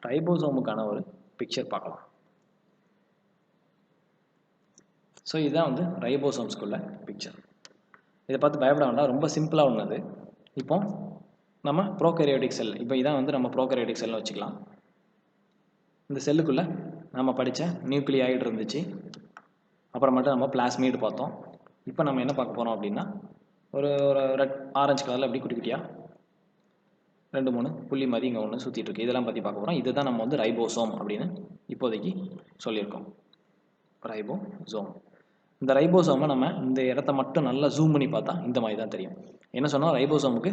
ரைபோசோமுக்கான ஒரு பிக்சர் பார்க்கலாம். ஸோ இதுதான் வந்து ரைபோசோம்ஸ்குள்ள பிக்சர். இதை பார்த்து பயப்பட வேண்டாம், ரொம்ப சிம்பிளாக ஒன்றுது. இப்போ நம்ம ப்ரோகரியோட்டிக் செல், இப்போ இதான் வந்து நம்ம ப்ரோகரியோட்டிக் செல்னு வச்சுக்கலாம். இந்த செல்லுக்குள்ளே நம்ம படித்த நியூக்ளியாய்டு இருந்துச்சு, அப்புறமேட்டு நம்ம பிளாஸ்மீடு பார்த்தோம். இப்போ நம்ம என்ன பார்க்க போகிறோம் அப்படின்னா, ஒரு ரெட் ஆரஞ்சு கலரில் அப்படி குட்டி குட்டியாக 2-3 புள்ளி மாதிரி இங்கே ஒன்று சுற்றிட்டு இருக்கு. இதெல்லாம் பற்றி பார்க்க போகிறோம். இதுதான் நம்ம வந்து ரைபோசோம் அப்படின்னு இப்போதைக்கு சொல்லியிருக்கோம். ரைபோசோம். இந்த ரைபோசோமை நம்ம இந்த இடத்த மட்டும் நல்லா ஜூம் பண்ணி பார்த்தா இந்த மாதிரி தான் தெரியும். என்ன சொன்னோம், ரைபோசோமுக்கு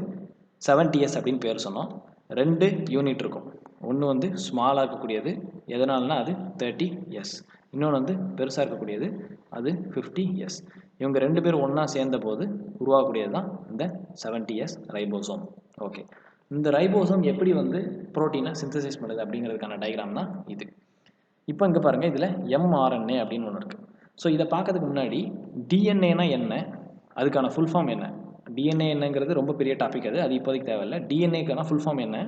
70S அப்படின்னு பேர் சொன்னோம். 2 யூனிட் இருக்கும். ஒன்று வந்து ஸ்மாலாக இருக்கக்கூடியது, எதனால்னா அது 30S. இன்னொன்று வந்து பெருசாக இருக்கக்கூடியது, அது 50S. இவங்க 2 பேர் ஒன்றா சேர்ந்த போது உருவாகக்கூடியது தான் இந்த 70S ரைபோசோம். ஓகே, இந்த ரைபோசோம் எப்படி வந்து புரோட்டீனை சிந்தசைஸ் பண்ணுது அப்படிங்கிறதுக்கான டயக்ராம் தான் இது. இப்போ இங்கே பாருங்கள், இதில் mRNA அப்படின்னு ஒன்று இருக்குது. ஸோ இதை பார்க்கறதுக்கு முன்னாடி டிஎன்ஏனா என்ன, அதுக்கான ஃபுல் ஃபார்ம் என்ன, டிஎன்ஏ என்னங்கிறது ரொம்ப பெரிய டாபிக், அது இப்போதைக்கு தேவையில்லை. டிஎன்ஏக்கான ஃபுல் ஃபார்ம் என்ன,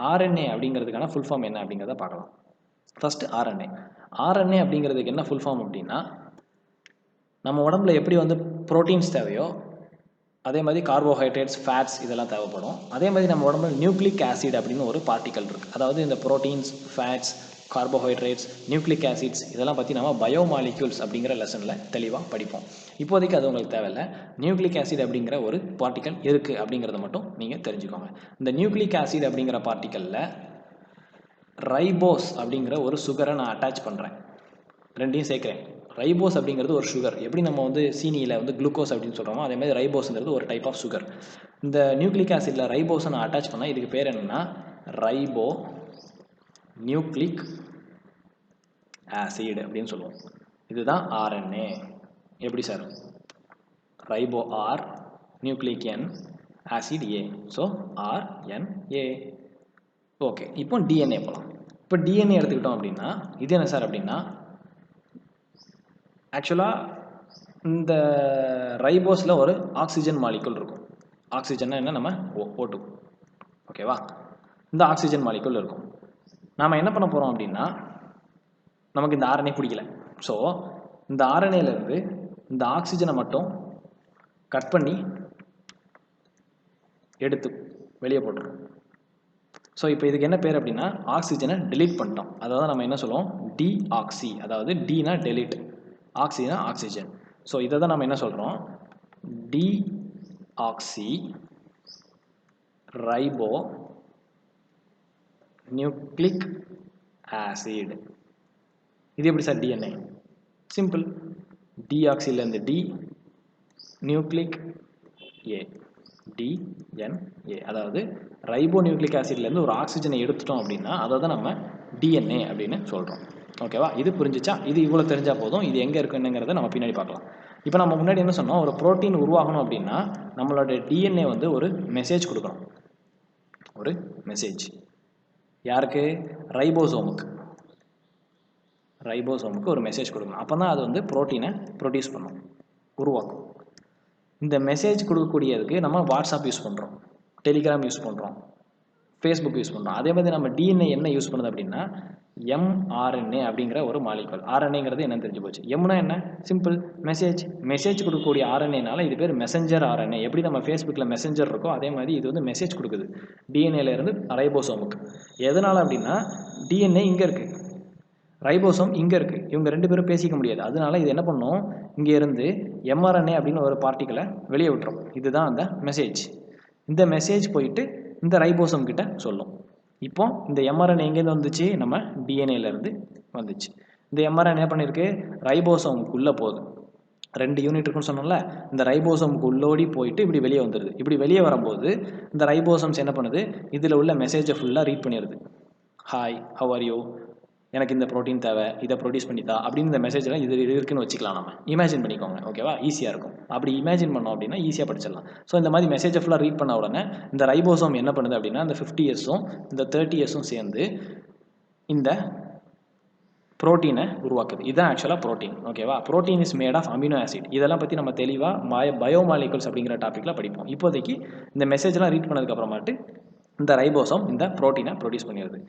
ஆர்என்ஏ அப்படிங்கிறதுக்கான ஃபுல் ஃபார்ம் என்ன அப்படிங்கிறத பார்க்கலாம். First RNA. ஆர்என்ஏ அப்படிங்கிறதுக்கு என்ன ஃபுல் ஃபார்ம் அப்படின்னா, நம்ம உடம்புல எப்படி வந்து ப்ரோட்டீன்ஸ் தேவையோ அதே மாதிரி கார்போஹைட்ரேட்ஸ், ஃபேட்ஸ் இதெல்லாம் தேவைப்படும். அதே மாதிரி நம்ம உடம்புல நியூக்ளிக் ஆசிட் அப்படின்னு ஒரு பார்ட்டிக்கல் இருக்குது. அதாவது இந்த proteins, fats, carbohydrates, nucleic acids இதெல்லாம் பற்றி நம்ம பயோமாலிக்யூல்ஸ் அப்படிங்கிற லெசனில் தெளிவாக படிப்போம். இப்போதைக்கு அது உங்களுக்கு தேவையில்லை. நியூக்ளிக் ஆசிட் அப்படிங்கிற ஒரு பார்ட்டிக்கல் இருக்குது அப்படிங்கிறத மட்டும் நீங்கள் தெரிஞ்சுக்கோங்க. இந்த நியூக்ளிக் ஆசிட் அப்படிங்கிற பார்ட்டிக்கலில் ரைபோஸ் அப்படிங்கிற ஒரு சுகரை நான் அட்டாச் பண்ணுறேன், ரெண்டையும் சேர்க்குறேன். ரைபோஸ் அப்படிங்கிறது ஒரு சுகர். எப்படி நம்ம வந்து சீனியில் வந்து குளுக்கோஸ் அப்படின்னு சொல்கிறோமோ அதே மாதிரி ரைபோஸ்ங்கிறது ஒரு டைப் ஆஃப் சுகர். இந்த நியூக்ளிக் ஆசிடில் ரைபோஸை நான் அட்டாச் பண்ணால் இதுக்கு பேர் என்னென்னா ரைபோ நியூக்ளிக் ஆசிட் அப்படின்னு சொல்லுவோம். இதுதான் ஆர்என்ஏ. எப்படி சார், ரைபோ ஆர், நியூக்ளிக் என், ஆசிட் ஏ, ஸோ ஆர்என்ஏ. ஓகே, இப்போ டிஎன்ஏ போகலாம். இப்போ டிஎன்ஏ எடுத்துக்கிட்டோம் அப்படின்னா இது என்ன சார் அப்படின்னா, ஆக்சுவலாக இந்த ரைபோஸில் ஒரு ஆக்சிஜன் மாலிகுல் இருக்கும். ஆக்சிஜன்னா என்ன, நம்ம O2, ஓகேவா. இந்த ஆக்சிஜன் மாலிகுல் இருக்கும். நாம் என்ன பண்ண போகிறோம் அப்படின்னா, நமக்கு இந்த ஆர்என்ஏ பிடிக்கல. ஸோ இந்த ஆர்என்ஏலேருந்து இந்த ஆக்சிஜனை மட்டும் கட் பண்ணி எடுத்து வெளியே போட்டுரும். ஸோ இப்போ இதுக்கு என்ன பேர் அப்படின்னா, ஆக்சிஜனை டெலீட் பண்ணிட்டோம். அதாவது நம்ம என்ன சொல்லுவோம், டிஆக்சி, அதாவது டினா டெலீட், ஆக்சிஜனா ஆக்சிஜன். ஸோ இதை தான் நம்ம என்ன சொல்கிறோம், டிஆக்சி ரைபோ நியூக்ளிக் ஆசிட். இது எப்படி சார் டிஎன்ஏ, சிம்பிள். டிஆக்சிலேருந்து டி, நியூக்ளிக் ஏ, டிஎன்ஏ. அதாவது ரைபோ நியூக்ளிக் ஆசிட்லேருந்து ஒரு ஆக்சிஜனை எடுத்துட்டோம் அப்படின்னா அதை தான் நம்ம டிஎன்ஏ அப்படின்னு சொல்கிறோம். ஓகேவா, இது புரிஞ்சிச்சா? இது இவ்வளோ தெரிஞ்சால் போதும். இது எங்கே இருக்குங்கிறத நம்ம பின்னாடி பார்க்கலாம். இப்போ நம்ம முன்னாடி என்ன சொன்னோம், ஒரு ப்ரோட்டீன் உருவாகணும் அப்படின்னா நம்மளோட டிஎன்ஏ வந்து ஒரு மெசேஜ் கொடுக்கணும். ஒரு மெசேஜ் யாருக்கு, ரைபோசோமுக்கு. ரைபோசோமுக்கு ஒரு மெசேஜ் கொடுக்கணும். அப்போ தான் அது வந்து ப்ரோட்டீனை ப்ரொடியூஸ் பண்ணும், உருவாக்கும். இந்த மெசேஜ் கொடுக்கக்கூடியதுக்கு நம்ம வாட்ஸ்அப் யூஸ் பண்ணுறோம், டெலிகிராம் யூஸ் பண்ணுறோம், ஃபேஸ்புக் யூஸ் பண்ணுறோம். அதே மாதிரி நம்ம டிஎன்ஏ என்ன யூஸ் பண்ணுது அப்படின்னா mRNA அப்படிங்கிற ஒரு மாலிகுல். ஆர்என்ஏங்கிறது என்னன்னு தெரிஞ்சு போச்சு. எம்னா என்ன, சிம்பிள், மெசேஜ். மெசேஜ் கொடுக்கக்கூடிய ஆர்என்ஏனால இது பேர் மெசஞ்சர் ஆர்என்ஏ. எப்படி நம்ம ஃபேஸ்புக்கில் மெசஞ்சர் இருக்கோ அதே மாதிரி இது வந்து மெசேஜ் கொடுக்குது டிஎன்ஏலேருந்து ரைபோசோமுக்கு. எதனால் அப்படின்னா டிஎன்ஏ இங்கே இருக்குது, ரைபோசோம் இங்கே இருக்குது, இவங்க 2 பேரும் பேசிக்க முடியாது. அதனால இது என்ன பண்ணும், இங்கே இருந்து mRNA அப்படின்னு ஒரு பார்ட்டிக்கலை வெளியே விட்டுரும். இதுதான் அந்த மெசேஜ். இந்த மெசேஜ் போயிட்டு இந்த ரைபோசோம் கிட்ட சொல்லும். இப்போ இந்த mRNA எங்கேருந்து வந்துச்சு, நம்ம டிஎன்ஏலேருந்து வந்துச்சு. இந்த mRNA என்ன பண்ணியிருக்கு, ரைபோசோமுக்குள்ளே போகுது. 2 யூனிட் இருக்குன்னு சொன்னோம்ல, இந்த ரைபோசோமுக்கு உள்ளோடி போயிட்டு இப்படி வெளியே வந்துடுது. இப்படி வெளியே வரும்போது இந்த ரைபோசோம்ஸ் என்ன பண்ணுது, இதில் உள்ள மெசேஜை ஃபுல்லாக ரீட் பண்ணிடுது. ஹாய், ஹவ் ஆர் யூ, எனக்கு இந்த ப்ரோட்டீன் தேவை, இதை ப்ரொடியூஸ் பண்ணித்தா அப்படின்னு இந்த மெசேஜெலாம் இது இருக்குன்னு வச்சுக்கலாம். நம்ம இமேஜின் பண்ணிக்கோங்க, ஓகேவா, ஈஸியாக இருக்கும். அப்படி இமேஜின் பண்ணோம் அப்படின்னா ஈஸியாக படிச்சிடலாம். ஸோ இந்த மாதிரி மெசேஜை ஃபுல்லாக ரீட் பண்ண உடனே இந்த ரைபோசோம் என்ன பண்ணுது அப்படின்னா இந்த 50Sம் இந்த 30Sம் சேர்ந்து இந்த ப்ரோட்டீனை உருவாக்குது. இதுதான் ஆக்சுவலாக ப்ரோட்டீன், ஓகேவா. Protein is made of amino acid. இதெல்லாம் பற்றி நம்ம தெளிவாக பயோமாலிகுல்ஸ் அப்படிங்கிற டாப்பிக்கில் படிப்போம். இப்போதைக்கு இந்த மெசேஜெலாம் ரீட் பண்ணதுக்கப்புறமாட்டு இந்த ரைபோசோம் இந்த ப்ரோட்டீனை ப்ரொடியூஸ் பண்ணிடுது.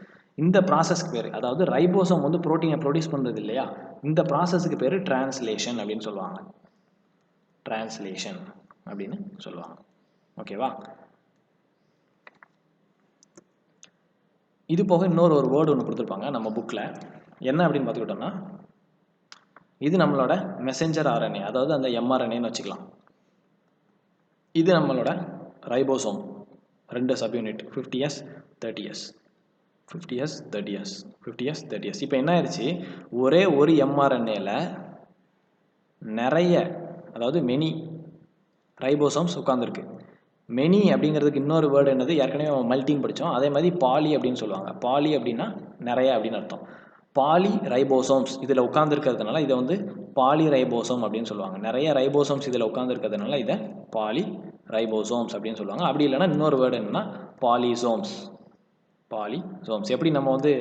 இந்த ப்ராசஸ்க்கு பேர், அதாவது ரைபோசோம் வந்து புரோட்டீனை ப்ரொடியூஸ் பண்ணுறது இல்லையா, இந்த ப்ராசஸுக்கு பேர் டிரான்ஸ்லேஷன் அப்படின்னு சொல்லுவாங்க. டிரான்ஸ்லேஷன் அப்படின்னு சொல்லுவாங்க. ஓகேவா? இது போக இன்னொரு வேர்டு ஒன்று கொடுத்துருப்பாங்க நம்ம புக்கில். என்ன அப்படின்னு பார்த்துக்கிட்டோம்னா, இது நம்மளோட மெசஞ்சர் ஆர்என்ஏ, அதாவது அந்த எம்ஆர்என்ஏன்னு வச்சுக்கலாம். இது நம்மளோட ribosome, 2 subunit, 50s 30s, 50s 30s, 50s 30s. இப்போ என்ன ஆயிடுச்சு, ஒரே ஒரு எம்ஆர்என்ஏல நிறைய, அதாவது மெனி ரைபோசோம்ஸ் உட்காந்துருக்கு. மெனி அப்படிங்கிறதுக்கு இன்னொரு வேர்டு என்னது, ஏற்கனவே மல்டின்னு படித்தோம். அதே மாதிரி பாலி அப்படின்னு சொல்லுவாங்க. பாலி அப்படின்னா நிறைய அப்படின்னு அர்த்தம். பாலி ரைபோசோம்ஸ் இதில் உட்காந்துருக்கிறதுனால இதை வந்து பாலி ரைபோசோம் அப்படின்னு சொல்லுவாங்க. நிறைய ரைபோசோம்ஸ் இதில் உட்காந்துருக்கிறதுனால இதை பாலி ரைபோசோம்ஸ் அப்படின்னு சொல்லுவாங்க. அப்படி இல்லைன்னா இன்னொரு வேர்டு என்னன்னா பாலிசோம்ஸ். பாலிசோம்ஸ் எப்படி நம்ம வந்து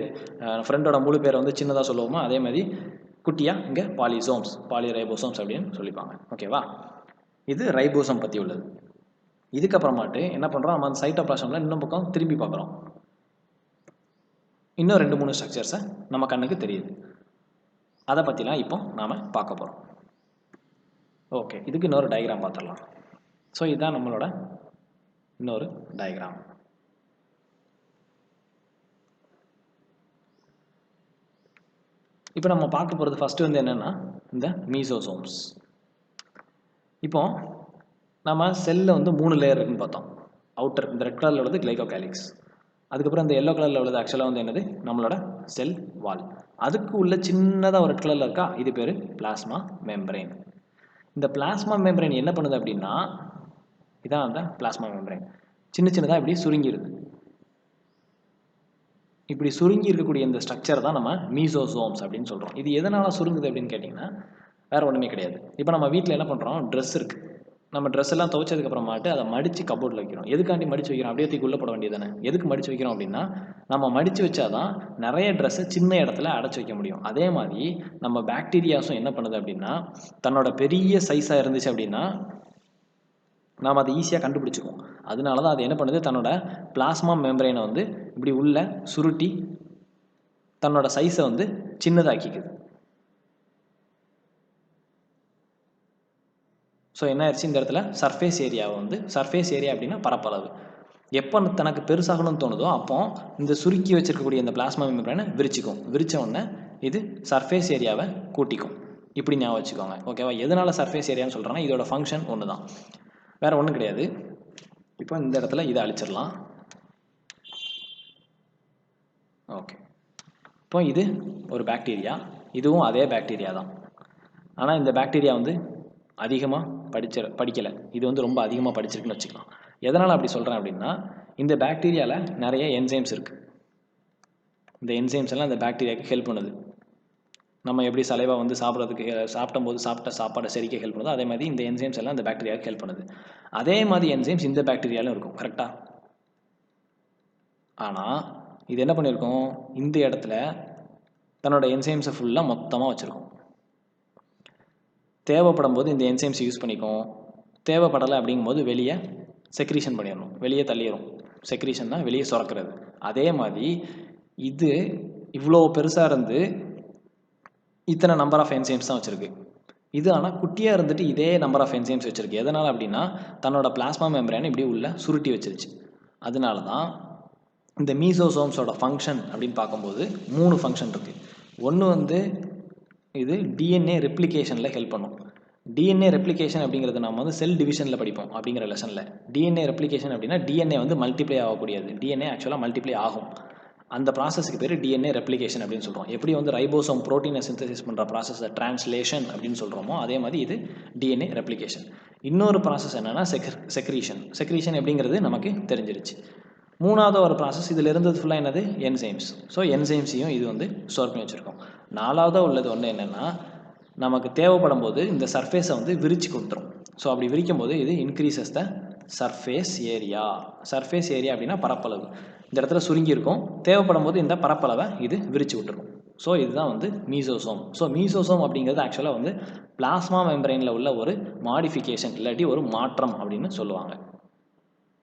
ஃப்ரெண்டோட முழு பேரை வந்து சின்னதாக சொல்லுவோமோ, அதே மாதிரி குட்டியாக இங்கே பாலிசோம்ஸ், பாலி ரைபோசோம்ஸ் அப்படின்னு சொல்லிப்பாங்க. ஓகேவா? இது ரைபோசோம் பற்றி உள்ளது. இதுக்கப்புறமாட்டு என்ன பண்ணுறோம், நம்ம அந்த சைட்டோபிளாசமில் இன்னும் பக்கம் திரும்பி பார்க்குறோம். இன்னும் 2-3 ஸ்ட்ரக்சர்ஸை நம்ம கண்ணுக்கு தெரியுது. அதை பற்றிலாம் இப்போ நாம் பார்க்க போகிறோம். ஓகே, இதுக்கு இன்னொரு டயக்ராம் பார்த்துடலாம். ஸோ இதுதான் நம்மளோட இன்னொரு டயக்ராம். இப்போ நம்ம பார்க்க போகிறது ஃபஸ்ட்டு வந்து என்னென்னா இந்த மீசோசோம்ஸ். இப்போ நம்ம செல்லில் வந்து 3 லேயர் இருக்குன்னு பார்த்தோம். அவுட்டர் இந்த ரெட் கலரில் உள்ளது கிளைகோகாலிக்ஸ், அதுக்கப்புறம் இந்த எல்லோ கலரில் உள்ளது ஆக்சுவலாக வந்து என்னது நம்மளோட செல் வால், அதுக்கு உள்ள சின்னதாக ஒரு ரெட் கலரில் இருக்கா, இது பேர் பிளாஸ்மா மெம்பரேன். இந்த பிளாஸ்மா மெம்பரேன் என்ன பண்ணுது அப்படின்னா, இதான் அந்த பிளாஸ்மா மெம்பரேன் சின்ன சின்னதாக இப்படி சுருங்கிடுது. இப்படி சுருங்கி இருக்கக்கூடிய இந்த ஸ்ட்ரக்சர் தான் நம்ம மீசோசோம்ஸ் அப்படின்னு சொல்கிறோம். இது எதனால் சுருங்குது அப்படின்னு கேட்டிங்கன்னா வேறு ஒன்றுமே கிடையாது. இப்போ நம்ம வீட்டில் என்ன பண்ணுறோம், ட்ரெஸ் இருக்குது, நம்ம ட்ரெஸ் எல்லாம் துவைச்சதுக்கப்புறமாட்டு அதை மடித்து கபோர்டில் வைக்கிறோம். எதுக்காண்டி மடித்து வைக்கிறோம், அப்படியே தூக்கி உள்ளே போட வேண்டியது தானே. எதுக்கு மடித்து வைக்கிறோம் அப்படின்னா, நம்ம மடித்து வச்சாதான் நிறைய ட்ரெஸ்ஸை சின்ன இடத்துல அடைச்சி வைக்க முடியும். அதே மாதிரி நம்ம பாக்டீரியாஸும் என்ன பண்ணுது அப்படின்னா, தன்னோட பெரிய சைஸாக இருந்துச்சு அப்படின்னா நாம் அதை ஈஸியாக கண்டுபிடிச்சிக்குவோம். அதனால தான் அது என்ன பண்ணுது, தன்னோட பிளாஸ்மா மெம்பரேனை வந்து இப்படி உள்ள சுருட்டி தன்னோட சைஸை வந்து சின்னதாக்கிக்குது. ஸோ என்ன ஆயிடுச்சு, இந்த இடத்துல சர்ஃபேஸ் ஏரியாவை வந்து, சர்ஃபேஸ் ஏரியா அப்படின்னா பரப்பளவு, எப்போ தனக்கு பெருசாகணும்னு தோணுதோ அப்போ இந்த சுருக்கி வச்சிருக்கக்கூடிய இந்த பிளாஸ்மா மெம்பரேனை விரிச்சிக்கும். விரிச்ச உடனே இது சர்ஃபேஸ் ஏரியாவை கூட்டிக்கும். இப்படி ஞாபகம் வச்சுக்கோங்க. ஓகேவா? எதனால் சர்ஃபேஸ் ஏரியான்னு சொல்கிறேன்னா, இதோட ஃபங்க்ஷன் ஒன்று தான், வேறு ஒன்றும் கிடையாது. இப்போ இந்த இடத்துல இதை அழிச்சிடலாம். ஓகே, இப்போ இது ஒரு பாக்டீரியா, இதுவும் அதே பாக்டீரியா தான். ஆனால் இந்த பாக்டீரியா வந்து அதிகமாக படிக்கலை, இது வந்து ரொம்ப அதிகமாக படிச்சிருக்குன்னு வச்சுக்கலாம். எதனால் அப்படி சொல்கிறேன் அப்படின்னா, இந்த பாக்டீரியாவில் நிறைய என்சைம்ஸ் இருக்குது. இந்த என்சைம்ஸ் எல்லாம் இந்த பாக்டீரியாவுக்கு ஹெல்ப் பண்ணுது. நம்ம எப்படி சலைவா வந்து சாப்பிட்றதுக்கு சாப்பிட்ட சாப்பாடை செரிக்க ஹெல்ப் பண்ணுதோ, அதே மாதிரி இந்த என்சைம்ஸ் எல்லாம் இந்த பாக்டீரியாவுக்கு ஹெல்ப் பண்ணுது. அதே மாதிரி என்சைம்ஸ் இந்த பாக்டீரியாலும் இருக்கும். கரெக்டாக? ஆனால் இது என்ன பண்ணியிருக்கோம், இந்த இடத்துல தன்னோட என்சைம்ஸை ஃபுல்லாக மொத்தமாக வச்சுருக்கோம். தேவைப்படும் போது இந்த என்சைம்ஸ் யூஸ் பண்ணிக்கும், தேவைப்படலை அப்படிங்கும்போது வெளியே செக்ரீஷன் பண்ணிடணும், வெளியே தள்ளிடும். செக்ரீஷன் தான் வெளியே சுரக்கிறது. அதே மாதிரி இது இவ்வளோ பெருசாக இருந்து இத்தனை நம்பர் ஆஃப் என்சைம்ஸ் தான் வச்சுருக்கு. இது ஆனால் குட்டியாக இருந்துட்டு இதே நம்பர் ஆஃப் என்சைம்ஸ் வச்சுருக்கு. எதனால் அப்படின்னா, தன்னோட பிளாஸ்மா மெம்பரேனை இப்படி உள்ள சுருட்டி வச்சிருச்சு. அதனால தான் இந்த மீசோசோம்ஸோட ஃபங்க்ஷன் அப்படின்னு பார்க்கும்போது 3 ஃபங்க்ஷன் இருக்குது. ஒன்று வந்து இது டிஎன்ஏ ரெப்ளிகேஷனில் ஹெல்ப் பண்ணும். டிஎன்ஏ ரெப்ளிகேஷன் அப்படிங்கிறது நம்ம வந்து செல் டிவிஷனில் படிப்போம் அப்படிங்கிற லெசனில். டிஎன்ஏ ரெப்ளிகேஷன் அப்படின்னா டிஎன்ஏ வந்து மல்டிப்ளை ஆகக்கூடியது. டிஎன்ஏ ஆக்சுவலாக மல்டிப்ளை ஆகும். அந்த ப்ராசஸ்க்கு பேர் டிஎன்ஏ ரெப்ளிகேஷன் அப்படின்னு சொல்கிறோம். எப்படி வந்து ரைபோசோம் ப்ரோட்டீனை சிந்தசிஸ் பண்ணுற ப்ராசஸை டிரான்ஸ்லேஷன் அப்படின்னு சொல்கிறோமோ, அதே மாதிரி இது டிஎன்ஏ ரெப்ளிகேஷன். இன்னொரு ப்ராசஸ் என்னென்னா செக்ரீஷன். செக்ரீஷன் அப்படிங்கிறது நமக்கு தெரிஞ்சிருச்சு. மூணாவது ஒரு ப்ராசஸ், இதில் இருந்தது ஃபுல்லாக என்னது, என்சைம்ஸ். ஸோ என்சைம்ஸையும் இது வந்து ஸ்டோர் பண்ணி வச்சுருக்கோம். நாலாவதாக உள்ளது ஒன்று என்னென்னா, நமக்கு தேவைப்படும் போது இந்த சர்ஃபேஸை வந்து விரித்து கொடுத்துரும். ஸோ அப்படி விரிக்கும் போது இது increases the surface area. Surface area அப்படின்னா பரப்பளவு. இந்த இடத்துல சுருங்கி இருக்கும், தேவைப்படும் போது இந்த பரப்பளவை இது விரித்து விட்டுரும். ஸோ இதுதான் வந்து மீசோசோம். ஸோ மீசோசோம் அப்படிங்கிறது ஆக்சுவலாக வந்து பிளாஸ்மா மெம்பரேனில் உள்ள ஒரு மாடிஃபிகேஷன், இல்லாட்டி ஒரு மாற்றம் அப்படின்னு சொல்லுவாங்க.